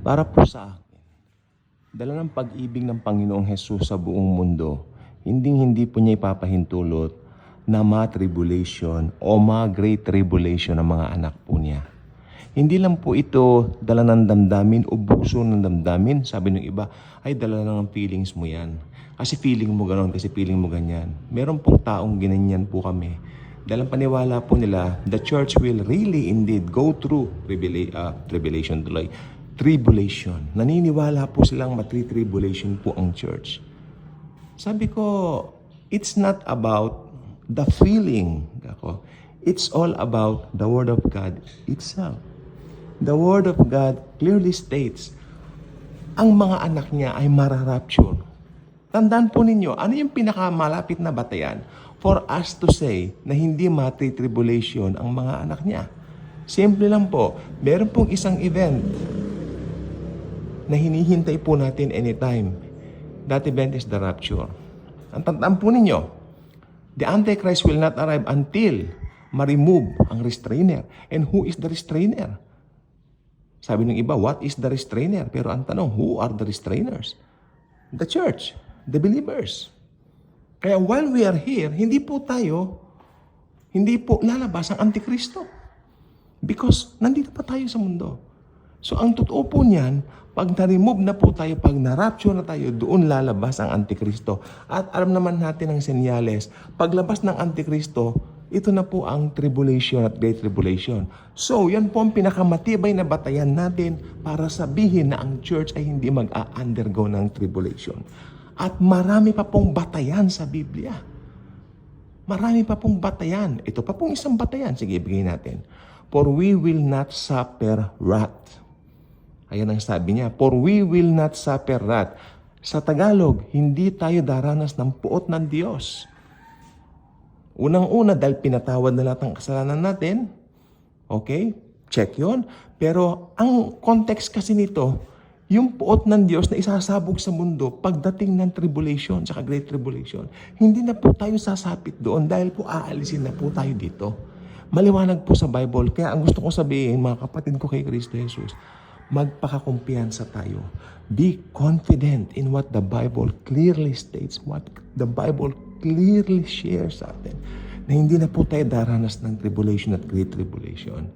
Para po sa akin, dala ng pag-ibig ng Panginoong Hesus sa buong mundo, hindi po niya ipapahintulot na ma-tribulation o ma-great tribulation ng mga anak po niya. Hindi lang po ito dala ng damdamin o buso ng damdamin. Sabi ng iba, ay dala lang ng feelings mo yan. Kasi feeling mo gano'n, kasi feeling mo ganyan. Meron pong taong ginanyan po kami. Dahil ang paniwala po nila, the church will really indeed go through tribulation. Naniniwala po silang matri-tribulation po ang church. Sabi ko, it's not about the feeling. It's all about the Word of God itself. The Word of God clearly states, ang mga anak niya ay mararapture. Tandaan po ninyo, ano yung pinakamalapit na batayan for us to say na hindi matri-tribulation ang mga anak niya? Simple lang po, meron pong isang event na hinihintay po natin anytime. That event is the rapture. Ang tandaan po ninyo, the Antichrist will not arrive until ma-remove ang restrainer. And who is the restrainer? Sabi ng iba, what is the restrainer? Pero ang tanong, who are the restrainers? The church, the believers. Kaya while we are here, hindi po lalabas ang Antikristo. Because nandito pa tayo sa mundo. So ang totoo po niyan, pag na-remove na po tayo, pag na-rapture na tayo, doon lalabas ang Antikristo. At alam naman natin ang senyales, paglabas ng Antikristo, ito na po ang tribulation at great tribulation. So, yan po ang pinakamatibay na batayan natin para sabihin na ang church ay hindi mag-undergo ng tribulation. At marami pa pong batayan sa Biblia. Marami pa pong batayan. Ito pa pong isang batayan. Sige, ibigay natin. For we will not suffer wrath. Ayan ang sabi niya. For we will not suffer wrath. Sa Tagalog, hindi tayo daranas ng puot ng Diyos. Unang-una, dahil pinatawad na lahat ng kasalanan natin. Okay? Check yon. Pero ang context kasi nito, yung puot ng Diyos na isasabog sa mundo pagdating ng tribulation, tsaka great tribulation, hindi na po tayo sasapit doon dahil po aalisin na po tayo dito. Maliwanag po sa Bible. Kaya ang gusto ko sabihin, mga kapatid ko kay Kristo Jesus, magpakakumpiyansa tayo. Be confident in what the Bible clearly states, what the Bible clearly shares sa atin, na hindi na po tayo daranas ng tribulation at great tribulation.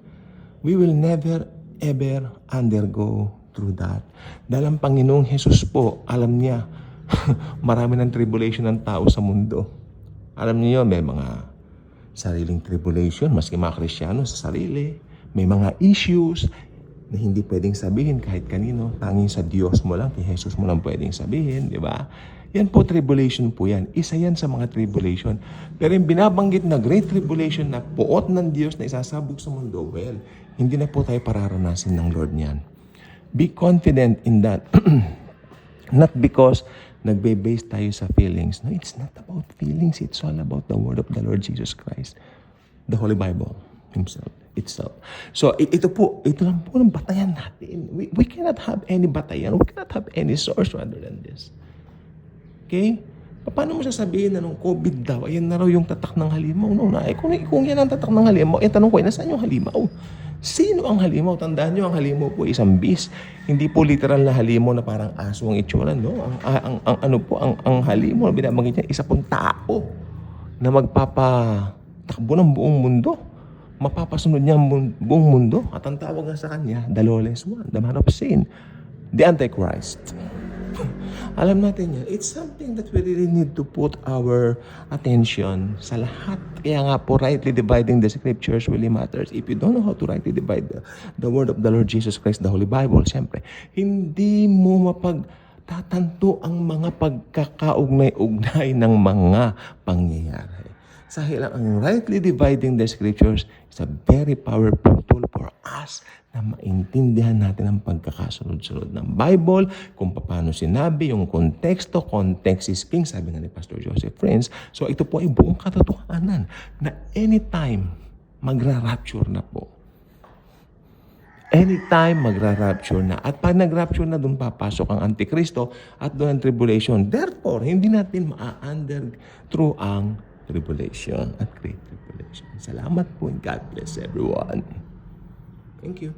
We will never, ever undergo through that. Dahil ang Panginoong Jesus po, alam niya, marami ng tribulation ng tao sa mundo. Alam niyo, may mga sariling tribulation, maski mga Kristiyano sa sarili. May mga issues na hindi pwedeng sabihin kahit kanino. Tanging sa Diyos mo lang, kay Jesus mo lang pwedeng sabihin, di ba? Yan po, tribulation po yan. Isa yan sa mga tribulation. Pero yung binabanggit na great tribulation na puot ng Diyos na isasabog sa mundo, well, hindi na po tayo pararanasin ng Lord niyan. Be confident in that. Not because nagbe-base tayo sa feelings. No, it's not about feelings. It's all about the Word of the Lord Jesus Christ. The Holy Bible itself. So, ito lang po ng batayan natin. We cannot have any batayan. We cannot have any source rather than this. Okay? Paano mo sasabihin na nung COVID daw, ayan na raw yung tatak ng halimaw? No, kung yan ang tatak ng halimaw, tanong ko, nasaan yung halimaw? Sino ang halimaw? Tandaan nyo, ang halimaw po isang beast. Hindi po literal na halimaw na parang aso ang itsura, no? Ang halimaw na binabanggit niya, isa pong tao na magpapatakbo ng buong mundo. Mapapasunod niya ang buong mundo. At ang tawag nga sa kanya, the lawless one, the man of sin, the Antichrist. Alam natin yan. It's something that we really need to put our attention sa lahat. Kaya nga po, rightly dividing the scriptures really matters. If you don't know how to rightly divide the word of the Lord Jesus Christ, the Holy Bible, siyempre, hindi mo mapagtatanto ang mga pagkakaugnay-ugnay ng mga pangyayari. Dahil ang rightly dividing the scriptures is a very powerful tool for us na maintindihan natin ang pagkakasunod-sunod ng Bible, kung paano sinabi, yung konteksto, context is king, sabi nga ni Pastor Joseph Friends. So ito po ay buong katotohanan na anytime magra-rapture na po. Anytime magra-rapture na. At pag nag-rapture na, doon papasok ang Antikristo at doon ang tribulation. Therefore, hindi natin ma-under through ang tribulation at great tribulation. Salamat po and God bless everyone. Thank you.